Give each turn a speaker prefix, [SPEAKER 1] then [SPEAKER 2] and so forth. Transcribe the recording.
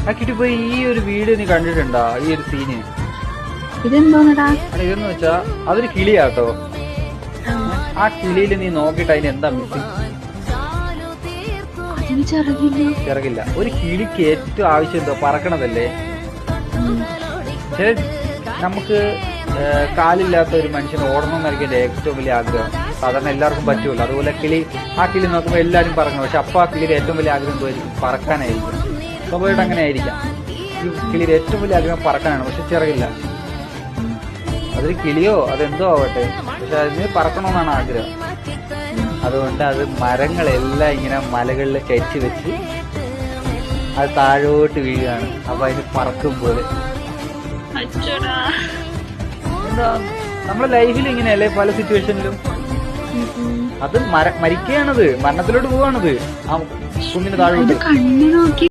[SPEAKER 1] ആ കിട്ടിപ്പോ ഈ ഒരു വീഡിയോ നീ കണ്ടിട്ടുണ്ടോ? ഈ ഒരു സീന്
[SPEAKER 2] ഇതെന്തോന്നടാ?
[SPEAKER 1] ഇതെന്ന് വെച്ചാ അതൊരു കിളിയാട്ടോ. ആ കിളിയിൽ നീ നോക്കിട്ട് അതിന് എന്താ മിസ്സിങ്?
[SPEAKER 2] അതിന്
[SPEAKER 1] ചിറകില്ല. ഒരു കിളിക്ക് ഏറ്റവും ആവശ്യം എന്തോ പറക്കണതല്ലേ. നമുക്ക് കാലില്ലാത്ത ഒരു മനുഷ്യന് ഓടണം എന്നായിരിക്കും എന്റെ ഏറ്റവും വലിയ ആഗ്രഹം. സാധാരണ എല്ലാവർക്കും പറ്റുമല്ലോ. അതുപോലെ ആ കിളി നോക്കുമ്പോൾ എല്ലാവരും പറക്കണം. പക്ഷെ അപ്പൊ ആ കിളിയുടെ ഏറ്റവും വലിയ ആഗ്രഹം എന്തായിരിക്കും? പറക്കാനായിരിക്കും. സ്വാഭാവികമായിട്ട് അങ്ങനെ ആയിരിക്കാം. ഈ കിളിയുടെ ഏറ്റവും വലിയ ആഗ്രഹം പറക്കാനാണ്. പക്ഷെ ചിറകില്ല. അതൊരു കിളിയോ അതെന്തോ ആവട്ടെ, പക്ഷെ അതിന് പറക്കണമെന്നാണ് ആഗ്രഹം. അതുകൊണ്ട് അത് മരങ്ങളെല്ലാം ഇങ്ങനെ മലകളിൽ ചരിച്ചു വെച്ച് അത് താഴോട്ട് വീഴുകയാണ്. അപ്പൊ അതിന് പറക്കും പോലെ. എന്താ നമ്മളെ ലൈഫിൽ ഇങ്ങനെയല്ലേ പല സിറ്റുവേഷനിലും. അത് മരിക്കുകയാണത്, മരണത്തിലോട്ട് പോവാണത്. ആ കുന്നിന് താഴോട്ട്.